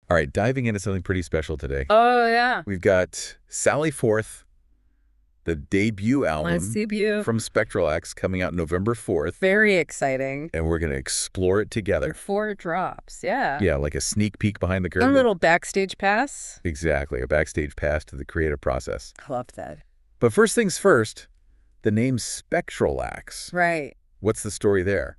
All right, diving into something pretty special today. Oh, yeah. We've got Sally Forth, the debut album debut. from Spectrllax coming out November 4th, Very exciting. and we're going to explore it together. 4 drops, yeah. Yeah, like a sneak peek behind the A curtain. little backstage pass. Exactly, a backstage pass to the creative process. I love that. But first things first, the name Spectrllax. Right. What's the story there?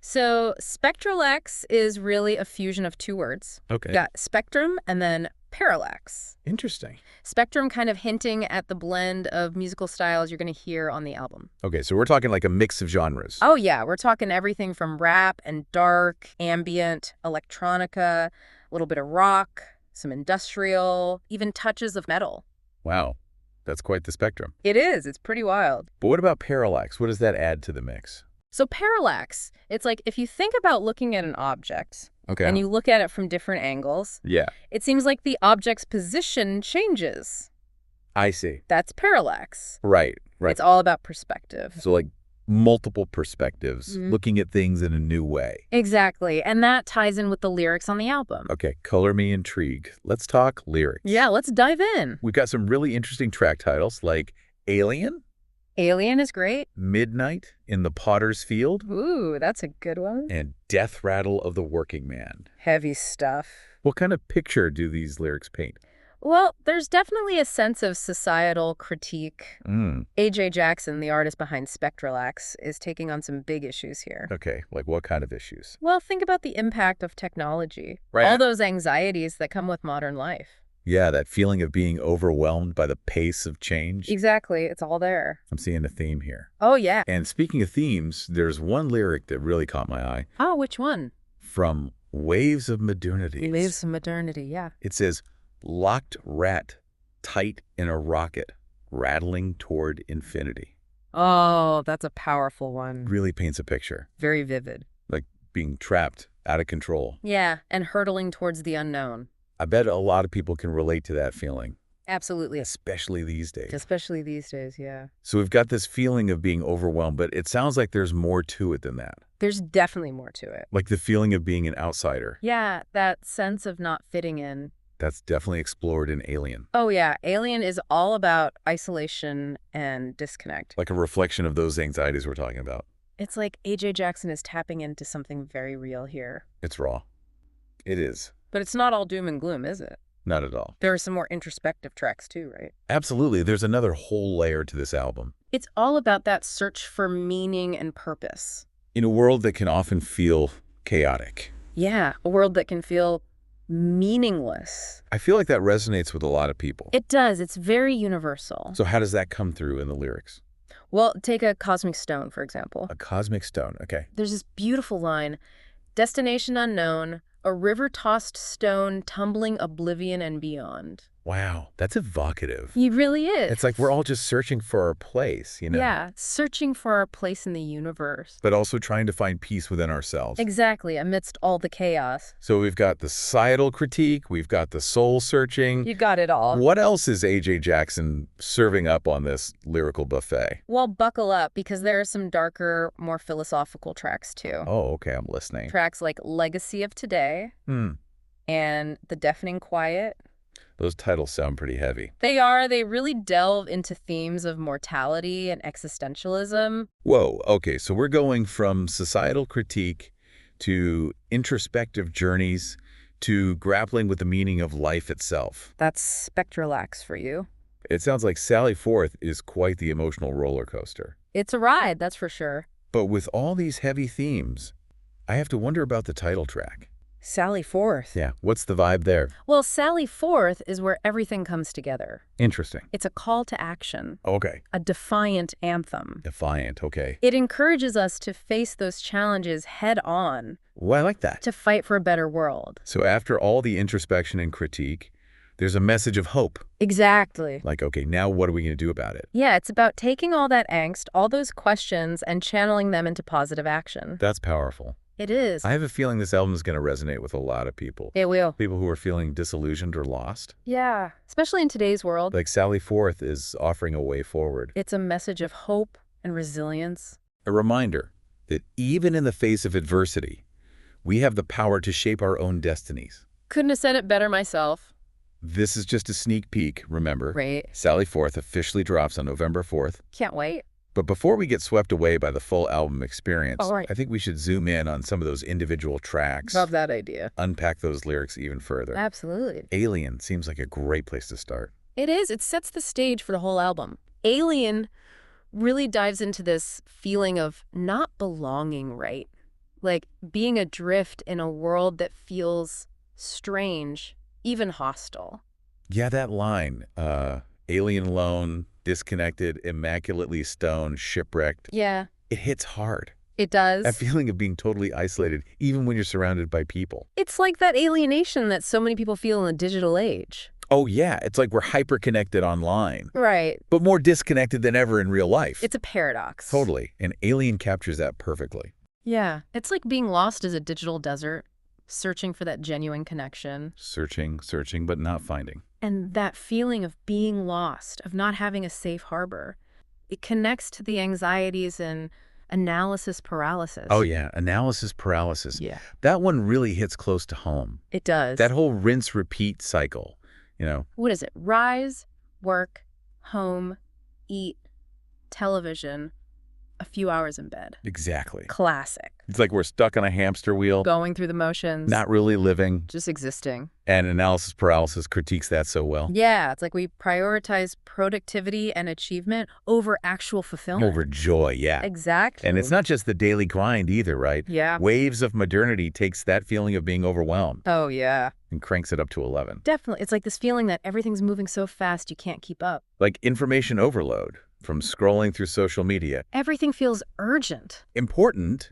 So Spectrllax is really a fusion of 2 words. Okay. You got spectrum and then parallax. Interesting. Spectrum kind of hinting at the blend of musical styles you're going to hear on the album. Okay, so we're talking like a mix of genres. Oh, yeah. We're talking everything from rap and dark, ambient, electronica, a little bit of rock, some industrial, even touches of metal. Wow, that's quite the spectrum. It is. It's pretty wild. But what about parallax? What does that add to the mix? So parallax, it's like if you think about looking at an object Okay. and you look at it from different angles, Yeah, it seems like the object's position changes. I see. That's parallax. Right. It's all about perspective. So like multiple perspectives, Mhm. looking at things in a new way. Exactly. And that ties in with the lyrics on the album. Okay, color me intrigued. Let's talk lyrics. Yeah, let's dive in. We've got some really interesting track titles like Alien, Alien is great. Midnight in the Potter's Field, Ooh, that's a good one. and Death Rattle of the Working Man. Heavy stuff. What kind of picture do these lyrics paint? Well, there's definitely a sense of societal critique. A.J. Jackson, the artist behind Spectrllax, is taking on some big issues here. Okay, like what kind of issues? Well, think about the impact of technology. Right. All those anxieties that come with modern life. Yeah, that feeling of being overwhelmed by the pace of change. Exactly. It's all there. I'm seeing a theme here. Oh, yeah. And speaking of themes, there's one lyric that really caught my eye Oh, which one? from Waves of Modernity. Waves of Modernity, yeah. It says, locked rat tight in a rocket, rattling toward infinity. Oh, that's a powerful one. Really paints a picture, Very vivid. like being trapped, out of control. Yeah, and hurtling towards the unknown. I bet a lot of people can relate to that feeling, Absolutely. especially these days. Especially these days, yeah. So we've got this feeling of being overwhelmed, but it sounds like there's more to it than that. There's definitely more to it. Like the feeling of being an outsider. Yeah, that sense of not fitting in. That's definitely explored in Alien. Oh, yeah. Alien is all about isolation and disconnect. Like a reflection of those anxieties we're talking about. It's like A.J. Jackson is tapping into something very real here. It's raw. It is. But it's not all doom and gloom, is it? Not at all. There are some more introspective tracks too, right? Absolutely. There's another whole layer to this album. It's all about that search for meaning and purpose. In a world that can often feel chaotic. Yeah, a world that can feel meaningless. I feel like that resonates with a lot of people. It does. It's very universal. So how does that come through in the lyrics? Well, take a cosmic stone, for example. A cosmic stone. Okay. There's this beautiful line, destination unknown, a river-tossed stone tumbling oblivion and beyond. Wow. That's evocative. He really is. It's like we're all just searching for our place, you know? Yeah, searching for our place in the universe. But also trying to find peace within ourselves. Exactly, amidst all the chaos. So we've got the societal critique, we've got the soul searching. You got it all. What else is A.J. Jackson serving up on this lyrical buffet? Well, buckle up, because there are some darker, more philosophical tracks, too. Oh, okay, I'm listening. Tracks like Legacy of Today and The Deafening Quiet. Those titles sound pretty heavy. They are. They really delve into themes of mortality and existentialism. Whoa, okay, so we're going from societal critique to introspective journeys to grappling with the meaning of life itself. That's Spectrllax for you. It sounds like Sally Forth is quite the emotional roller coaster. It's a ride, that's for sure. But with all these heavy themes, I have to wonder about the title track. Sally Forth. Yeah, what's the vibe there? Well, Sally Forth is where everything comes together. Interesting. It's a call to action, Okay. a defiant anthem. Defiant, okay. It encourages us to face those challenges head on, Well, I like that. to fight for a better world. So after all the introspection and critique, there's a message of hope. Exactly. Like, okay, now what are we going to do about it? Yeah, it's about taking all that angst, all those questions, and channeling them into positive action. That's powerful. It is. I have a feeling this album is going to resonate with a lot of people. It will. People who are feeling disillusioned or lost. Yeah, especially in today's world. Like Sally Forth is offering a way forward. It's a message of hope and resilience. A reminder that even in the face of adversity, we have the power to shape our own destinies. Couldn't have said it better myself. This is just a sneak peek, remember. Right. Sally Forth officially drops on November 4th. Can't wait. But before we get swept away by the full album experience, All right. I think we should zoom in on some of those individual tracks. Love that idea. Unpack those lyrics even further. Absolutely. Alien seems like a great place to start. It is. It sets the stage for the whole album. Alien really dives into this feeling of not belonging, right? Like being adrift in a world that feels strange, even hostile. Yeah, that line, alien alone, disconnected, immaculately stoned, shipwrecked. Yeah, It hits hard. it does. That feeling of being totally isolated, even when you're surrounded by people. It's like that alienation that so many people feel in the digital age. Oh yeah, it's like we're hyper-connected online, Right. but more disconnected than ever in real life. It's a paradox. Totally. And Alien captures that perfectly. Yeah. It's like being lost as a digital desert, searching for that genuine connection. Searching, but not finding. And that feeling of being lost, of not having a safe harbor, it connects to the anxieties and analysis paralysis. Oh yeah, analysis paralysis. Yeah. That one really hits close to home. It does. That whole rinse-repeat cycle, you know. What is it? Rise, work, home, eat, television, a few hours in bed. Exactly. Classic. It's like we're stuck on a hamster wheel, Going through the motions. not really living, Just existing. and analysis paralysis critiques that so well. Yeah, it's like we prioritize productivity and achievement over actual fulfillment. Over joy, yeah. Exactly. And it's not just the daily grind either, right? Yeah. Waves of modernity takes that feeling of being overwhelmed Oh, yeah. and cranks it up to 11. Definitely. It's like this feeling that everything's moving so fast you can't keep up. Like information overload from scrolling through social media. Everything feels urgent. Important,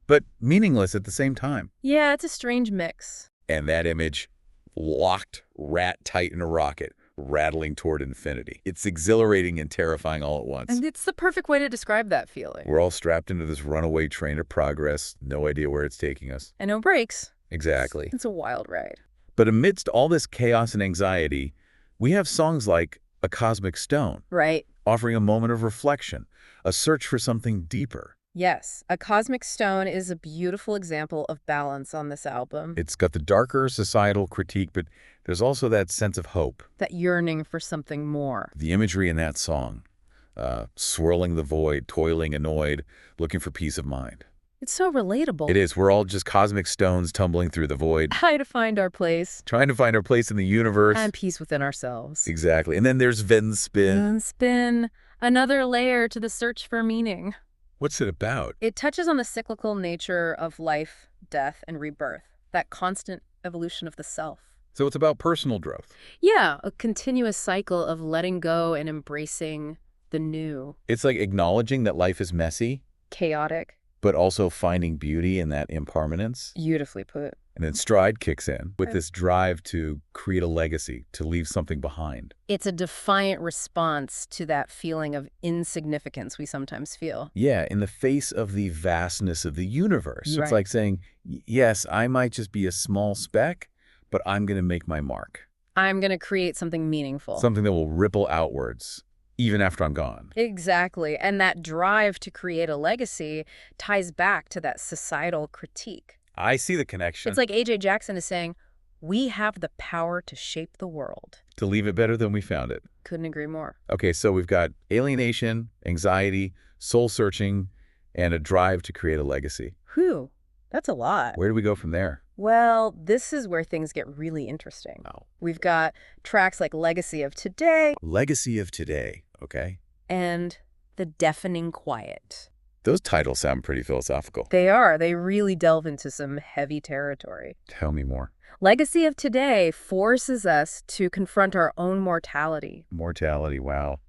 but meaningless at the same time. Yeah, it's a strange mix. And that image, locked rat tight in a rocket, rattling toward infinity. It's exhilarating and terrifying all at once. And it's the perfect way to describe that feeling. We're all strapped into this runaway train of progress, no idea where it's taking us. And no breaks. Exactly. It's a wild ride. But amidst all this chaos and anxiety, we have songs like A Cosmic Stone, Right. offering a moment of reflection, a search for something deeper. Yes. A Cosmic Stone is a beautiful example of balance on this album. It's got the darker societal critique, but there's also that sense of hope. That yearning for something more. The imagery in that song, swirling the void, toiling annoyed, looking for peace of mind. It's so relatable. It is. We're all just cosmic stones tumbling through the void, Try to find our place. trying to find our place in the universe. And peace within ourselves. Exactly. And then there's Venspin. And spin. Another layer to the search for meaning. What's it about? It touches on the cyclical nature of life, death, and rebirth. That constant evolution of the self. So it's about personal growth. Yeah, a continuous cycle of letting go and embracing the new. It's like acknowledging that life is messy, Chaotic. but also finding beauty in that impermanence. Beautifully put. And then Stride kicks in with this drive to create a legacy, to leave something behind. It's a defiant response to that feeling of insignificance we sometimes feel. Yeah, in the face of the vastness of the universe. It's Right. like saying, yes, I might just be a small speck, but I'm going to make my mark. I'm going to create something meaningful. Something that will ripple outwards, even after I'm gone. Exactly. And that drive to create a legacy ties back to that societal critique. I see the connection. It's like A.J. Jackson is saying, we have the power to shape the world. To leave it better than we found it. Couldn't agree more. Okay, so we've got alienation, anxiety, soul-searching, and a drive to create a legacy. Whew, that's a lot. Where do we go from there? Well, this is where things get really interesting. Oh. We've got tracks like Legacy of Today Legacy of Today, okay? and The Deafening Quiet. Those titles sound pretty philosophical. They are. They really delve into some heavy territory. Tell me more. Legacy of Today forces us to confront our own mortality. Mortality, wow.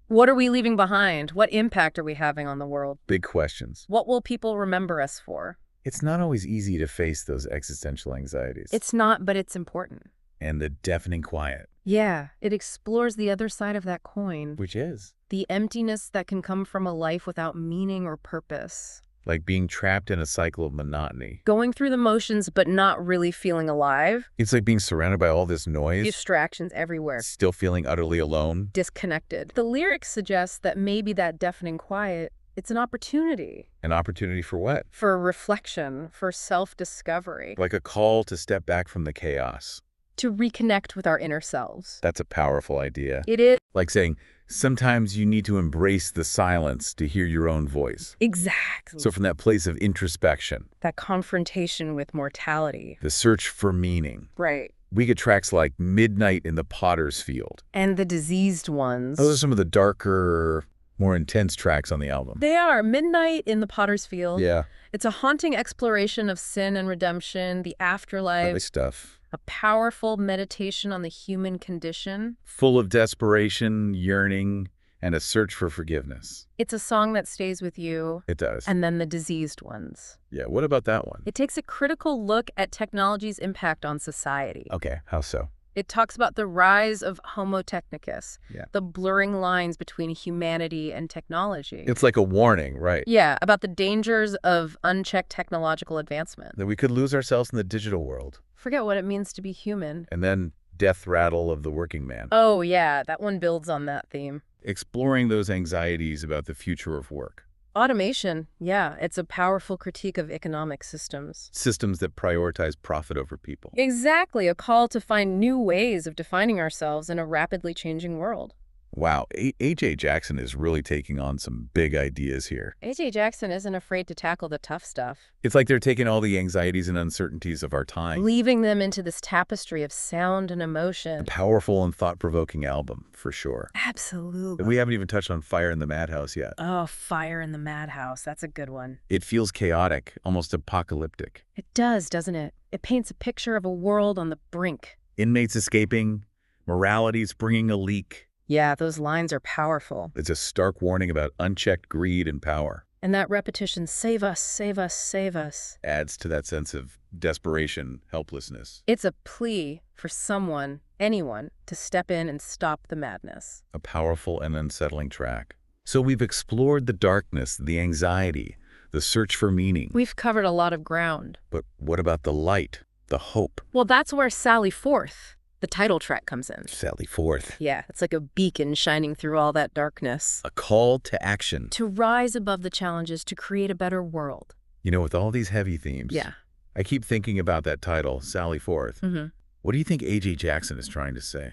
What are we leaving behind? What impact are we having on the world? Big questions. What will people remember us for? It's not always easy to face those existential anxieties. It's not, but it's important. And the deafening quiet. Yeah, it explores the other side of that coin. Which is? The emptiness that can come from a life without meaning or purpose. Like being trapped in a cycle of monotony. Going through the motions but not really feeling alive. It's like being surrounded by all this noise. Distractions everywhere. Still feeling utterly alone. Disconnected. The lyrics suggest that maybe that deafening quiet, it's an opportunity. An opportunity for what? For reflection, for self-discovery. Like a call to step back from the chaos. to reconnect with our inner selves. That's a powerful idea. It is. Like saying, sometimes you need to embrace the silence to hear your own voice. Exactly. So from that place of introspection, That confrontation with mortality. the search for meaning, Right. we get tracks like Midnight in the Potter's Field. And the diseased ones. Those are some of the darker, more intense tracks on the album. They are. Midnight in the Potter's Field. Yeah, It's a haunting exploration of sin and redemption, the afterlife, nice stuff. a powerful meditation on the human condition. Full of desperation, yearning, and a search for forgiveness. It's a song that stays with you. It does. And then the diseased ones. Yeah, what about that one? It takes a critical look at technology's impact on society. Okay, how so? It talks about the rise of Homo technicus, Yeah. the blurring lines between humanity and technology. It's like a warning, right? Yeah, about the dangers of unchecked technological advancement. That we could lose ourselves in the digital world. Forget what it means to be human. And then Death Rattle of the Working Man. Oh, yeah, that one builds on that theme. Exploring those anxieties about the future of work. Automation, yeah, it's a powerful critique of economic systems. Systems that prioritize profit over people. Exactly, a call to find new ways of defining ourselves in a rapidly changing world. Wow, A.J. Jackson is really taking on some big ideas here. A.J. Jackson isn't afraid to tackle the tough stuff, It's like they're taking all the anxieties and uncertainties of our time. leaving them into this tapestry of sound and emotion. A powerful and thought-provoking album, for sure. Absolutely. And we haven't even touched on Fire in the Madhouse yet. Oh, Fire in the Madhouse. That's a good one. It feels chaotic, almost apocalyptic. It does, doesn't it? It paints a picture of a world on the brink. Inmates escaping, morality's bringing a leak. Yeah, those lines are powerful. It's a stark warning about unchecked greed and power. And that repetition, save us, save us, save us. Adds to that sense of desperation, helplessness. It's a plea for someone, anyone, to step in and stop the madness. A powerful and unsettling track. So we've explored the darkness, the anxiety, the search for meaning. We've covered a lot of ground. But what about the light, the hope? Well, that's where Sally Forth, the title track, comes in. Sally Forth. Yeah, it's like a beacon shining through all that darkness. A call to action. To rise above the challenges to create a better world. You know, with all these heavy themes, Yeah. I keep thinking about that title, Sally Forth. Mm-hmm. What do you think A.J. Jackson is trying to say?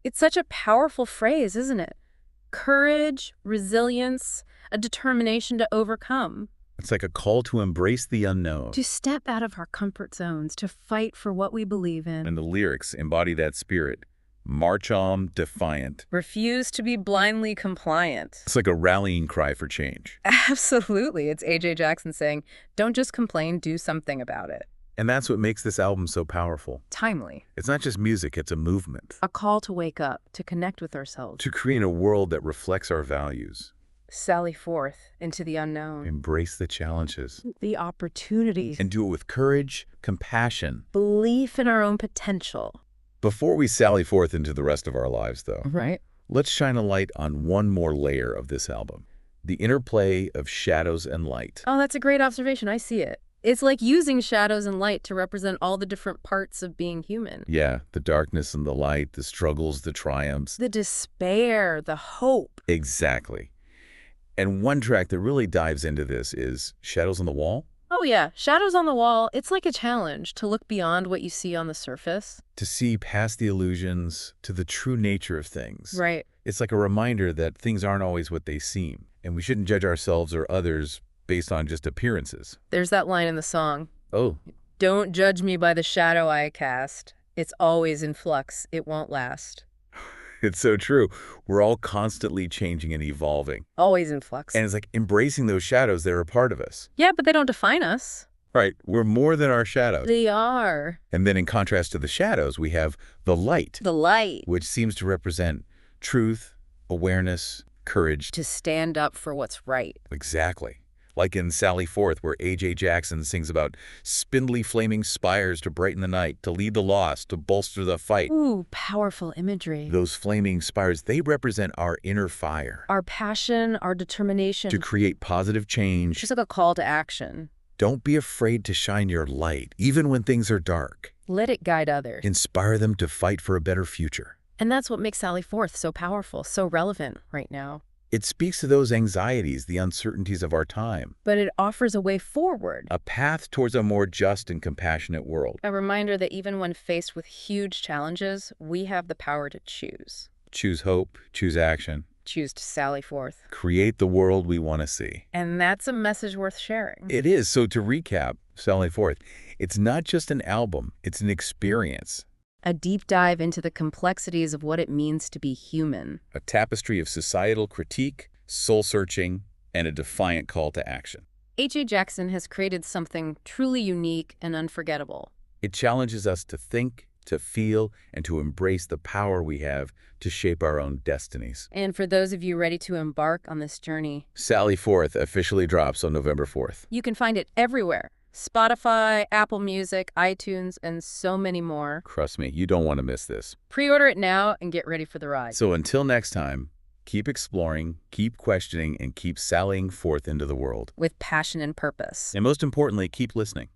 It's such a powerful phrase, isn't it? Courage, resilience, a determination to overcome. It's like a call to embrace the unknown. To step out of our comfort zones, to fight for what we believe in. And the lyrics embody that spirit. March on, defiant. Refuse to be blindly compliant. It's like a rallying cry for change. Absolutely. It's A.J. Jackson saying, don't just complain, do something about it. And that's what makes this album so powerful. Timely. It's not just music, it's a movement. A call to wake up, to connect with ourselves. To create a world that reflects our values. Sally forth into the unknown. Embrace the challenges. The opportunities. And do it with courage, compassion. Belief in our own potential. Before we sally forth into the rest of our lives, though, Right. let's shine a light on one more layer of this album. The interplay of shadows and light. Oh, that's a great observation. I see it. It's like using shadows and light to represent all the different parts of being human. Yeah, the darkness and the light, the struggles, the triumphs. The despair, the hope. Exactly. And one track that really dives into this is Shadows on the Wall. Oh yeah, shadows on the wall. It's like a challenge to look beyond what you see on the surface. To see past the illusions to the true nature of things. Right. It's like a reminder that things aren't always what they seem, and we shouldn't judge ourselves or others based on just appearances. There's that line in the song. Oh, Don't judge me by the shadow I cast. It's always in flux. It won't last. it's so true. We're all constantly changing and evolving. Always in flux. And it's like embracing those shadows that are a part of us. Yeah, but they don't define us. Right, we're more than our shadows. They are. And then in contrast to the shadows, we have the light, The light. which seems to represent truth, awareness, courage. To stand up for what's right. Exactly. Like in Sally Forth, where A.J. Jackson sings about spindly flaming spires to brighten the night, to lead the lost, to bolster the fight. Ooh, powerful imagery. Those flaming spires, they represent our inner fire. Our passion, our determination. To create positive change. Just like a call to action. Don't be afraid to shine your light, even when things are dark. Let it guide others. Inspire them to fight for a better future. And that's what makes Sally Forth so powerful, so relevant right now. It speaks to those anxieties, the uncertainties of our time, But it offers a way forward. a path towards a more just and compassionate world. A reminder that even when faced with huge challenges, we have the power to choose. Choose hope, choose action, Choose to sally forth. create the world we want to see. And that's a message worth sharing. It is. So to recap, Sally Forth, it's not just an album, it's an experience, A deep dive into the complexities of what it means to be human. a tapestry of societal critique, soul-searching, and a defiant call to action. H.A. Jackson has created something truly unique and unforgettable. It challenges us to think, to feel, and to embrace the power we have to shape our own destinies. And for those of you ready to embark on this journey, Sally Forth officially drops on November 4th. you can find it everywhere. Spotify, Apple Music, iTunes, and so many more. Trust me, you don't want to miss this. Pre-order it now and get ready for the ride. So until next time, keep exploring, keep questioning, and keep sallying forth into the world. With passion and purpose. And most importantly, keep listening.